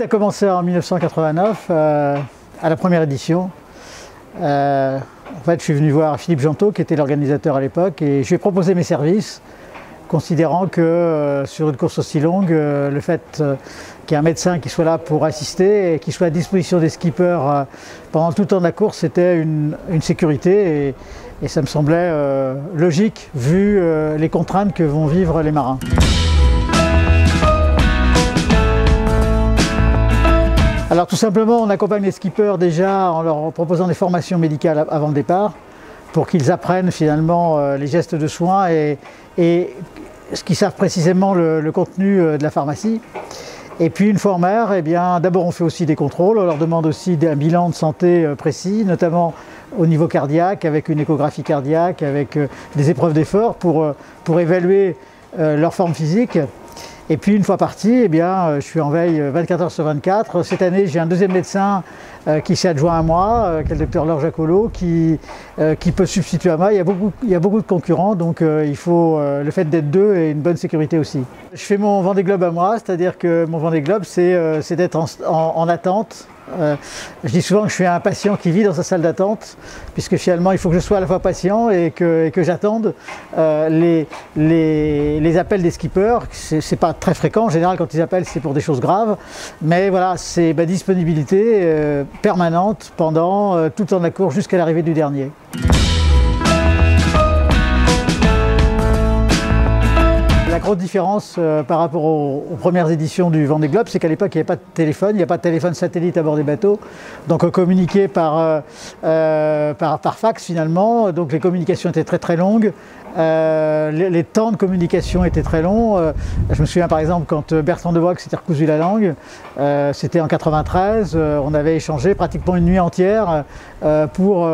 a commencé en 1989, à la première édition. En fait, je suis venu voir Philippe Gentot, qui était l'organisateur à l'époque, et je lui ai proposé mes services, considérant que sur une course aussi longue, le fait qu'il y ait un médecin qui soit là pour assister et qui soit à disposition des skippers pendant tout le temps de la course, c'était une sécurité et ça me semblait logique vu les contraintes que vont vivre les marins. Alors tout simplement, on accompagne les skippers déjà en leur proposant des formations médicales avant le départ pour qu'ils apprennent finalement les gestes de soins et ce qu'ils savent précisément le contenu de la pharmacie. Et puis une fois en mer, eh bien, d'abord on fait aussi des contrôles, on leur demande aussi un bilan de santé précis, notamment au niveau cardiaque, avec une échographie cardiaque, avec des épreuves d'effort pour évaluer leur forme physique. Et puis une fois parti, eh bien, je suis en veille 24 heures sur 24. Cette année, j'ai un deuxième médecin qui s'est adjoint à moi, qui est le docteur Laure Jacolo, qui peut substituer à moi. Il y a beaucoup de concurrents, donc il faut le fait d'être deux et une bonne sécurité aussi. Je fais mon Vendée Globe à moi, c'est-à-dire que mon Vendée Globe, c'est d'être en attente. Je dis souvent que je suis un patient qui vit dans sa salle d'attente, puisque finalement il faut que je sois à la fois patient et que j'attende les appels des skippers. C'est pas très fréquent, en général quand ils appellent c'est pour des choses graves, mais voilà, c'est ma disponibilité permanente pendant tout le temps de la course jusqu'à l'arrivée du dernier. La grosse différence par rapport aux premières éditions du Vendée Globe, c'est qu'à l'époque il n'y avait pas de téléphone, il n'y a pas de téléphone satellite à bord des bateaux, donc on communiquait par fax finalement, donc les communications étaient très longues, les temps de communication étaient très longs. Je me souviens par exemple quand Bertrand de Vogue s'était recousu la langue, c'était en 93, on avait échangé pratiquement une nuit entière pour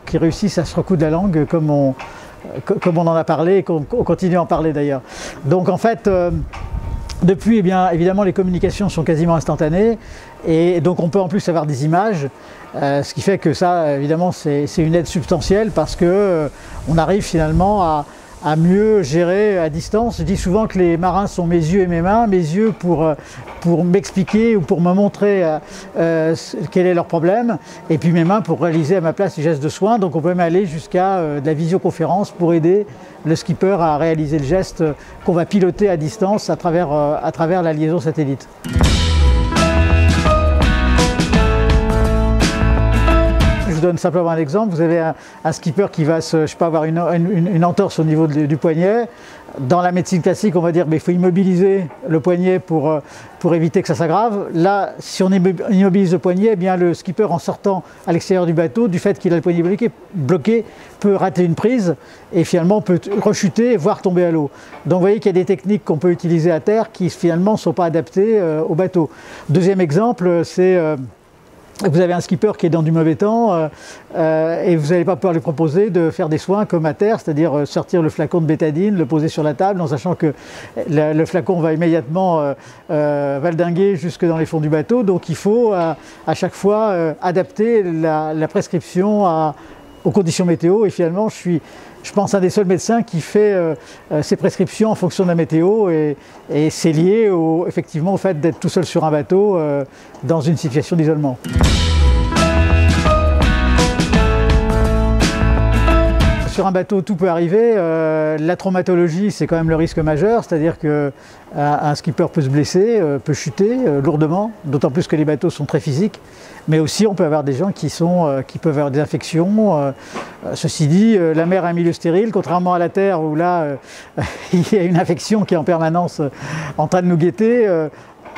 qu'il réussisse à se recoudre la langue comme on en a parlé et qu'on continue à en parler d'ailleurs. Donc en fait, depuis, eh bien, évidemment, les communications sont quasiment instantanées et donc on peut en plus avoir des images, ce qui fait que ça, évidemment, c'est une aide substantielle parce que on arrive finalement à mieux gérer à distance. Je dis souvent que les marins sont mes yeux et mes mains, mes yeux pour m'expliquer ou pour me montrer quel est leur problème, et puis mes mains pour réaliser à ma place les gestes de soins. Donc on peut même aller jusqu'à de la visioconférence pour aider le skipper à réaliser le geste qu'on va piloter à distance à travers la liaison satellite. Je vous donne simplement un exemple. Vous avez un skipper qui va avoir une entorse au niveau du poignet. Dans la médecine classique, on va dire qu'il faut immobiliser le poignet pour éviter que ça s'aggrave. Là, si on immobilise le poignet, eh bien, le skipper, en sortant à l'extérieur du bateau, du fait qu'il a le poignet bloqué, peut rater une prise et finalement peut rechuter, voire tomber à l'eau. Donc vous voyez qu'il y a des techniques qu'on peut utiliser à terre qui finalement ne sont pas adaptées au bateau. Deuxième exemple, c'est vous avez un skipper qui est dans du mauvais temps et vous n'allez pas pouvoir lui proposer de faire des soins comme à terre, c'est-à-dire sortir le flacon de bétadine, le poser sur la table en sachant que le flacon va immédiatement valdinguer jusque dans les fonds du bateau. Donc il faut à chaque fois adapter la prescription aux conditions météo et finalement je pense un des seuls médecins qui fait ses prescriptions en fonction de la météo et c'est lié effectivement au fait d'être tout seul sur un bateau dans une situation d'isolement. Sur un bateau, tout peut arriver. La traumatologie, c'est quand même le risque majeur, c'est-à-dire qu'un skipper peut se blesser, peut chuter lourdement, d'autant plus que les bateaux sont très physiques. Mais aussi, on peut avoir des gens qui peuvent avoir des infections. Ceci dit, la mer est un milieu stérile, contrairement à la terre où là, il y a une infection qui est en permanence en train de nous guetter.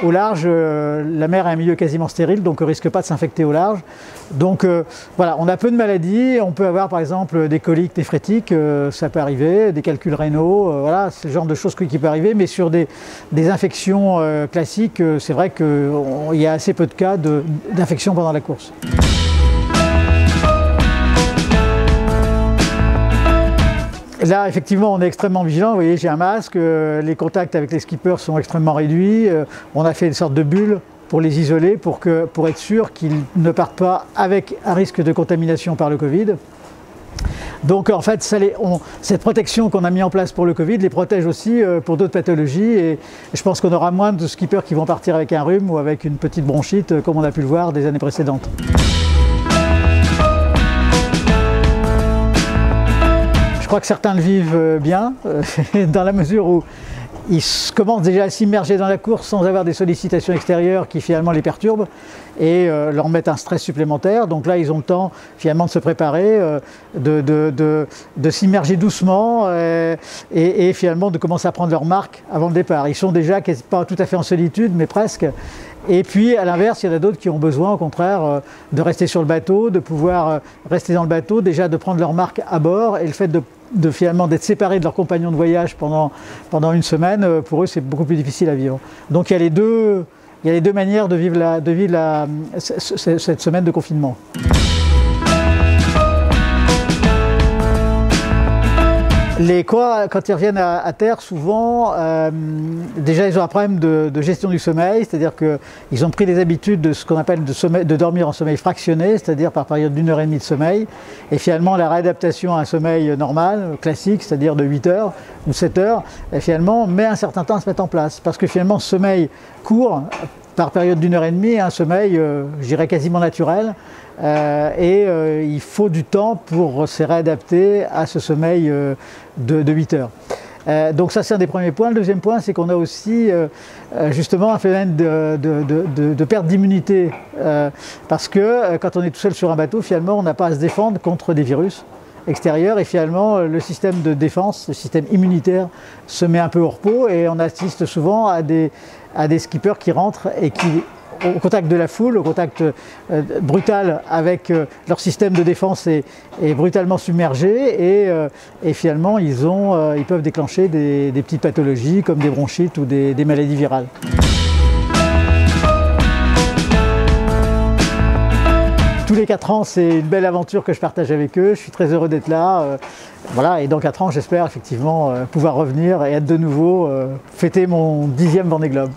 Au large, la mer est un milieu quasiment stérile, donc on ne risque pas de s'infecter au large. Donc voilà, on a peu de maladies, on peut avoir par exemple des coliques néphrétiques, ça peut arriver, des calculs rénaux, voilà, c'est le genre de choses qui peut arriver, mais sur des infections classiques, c'est vrai qu'il y a assez peu de cas d'infection pendant la course. Là, effectivement, on est extrêmement vigilant. Vous voyez, j'ai un masque, les contacts avec les skippers sont extrêmement réduits. On a fait une sorte de bulle pour les isoler, pour être sûr qu'ils ne partent pas avec un risque de contamination par le Covid. Donc en fait, cette protection qu'on a mis en place pour le Covid les protège aussi pour d'autres pathologies, et je pense qu'on aura moins de skippers qui vont partir avec un rhume ou avec une petite bronchite comme on a pu le voir des années précédentes. Je crois que certains le vivent bien, dans la mesure où ils commencent déjà à s'immerger dans la course sans avoir des sollicitations extérieures qui finalement les perturbent et leur mettent un stress supplémentaire. Donc là, ils ont le temps finalement de se préparer, de s'immerger doucement et finalement de commencer à prendre leur marque avant le départ. Ils sont déjà pas tout à fait en solitude, mais presque. Et puis à l'inverse, il y en a d'autres qui ont besoin au contraire de rester sur le bateau, de pouvoir rester dans le bateau, déjà de prendre leur marque à bord, et le fait finalement d'être séparés de leurs compagnons de voyage pendant une semaine, pour eux c'est beaucoup plus difficile à vivre. Donc il y a les deux manières de vivre cette semaine de confinement. Les koalas, quand ils reviennent à terre, souvent, déjà ils ont un problème de gestion du sommeil, c'est-à-dire qu'ils ont pris les habitudes de ce qu'on appelle de dormir en sommeil fractionné, c'est-à-dire par période d'1h30 de sommeil, et finalement la réadaptation à un sommeil normal, classique, c'est-à-dire de 8 heures ou 7 heures, et finalement met un certain temps à se mettre en place, parce que finalement ce sommeil court, par période d'1h30, un sommeil, je dirais, quasiment naturel, il faut du temps pour se réadapter à ce sommeil de 8 heures. Donc ça c'est un des premiers points. Le deuxième point, c'est qu'on a aussi justement un phénomène de perte d'immunité, parce que quand on est tout seul sur un bateau, finalement on n'a pas à se défendre contre des virus extérieurs, et finalement le système de défense, le système immunitaire se met un peu au repos, et on assiste souvent à des skippers qui rentrent et qui, au contact de la foule, au contact brutal avec leur système de défense est brutalement submergé, et finalement ils peuvent déclencher des petites pathologies comme des bronchites ou des maladies virales. Tous les 4 ans, c'est une belle aventure que je partage avec eux. Je suis très heureux d'être là. Voilà, et dans 4 ans, j'espère effectivement pouvoir revenir et être de nouveau fêter mon 10e Vendée Globe.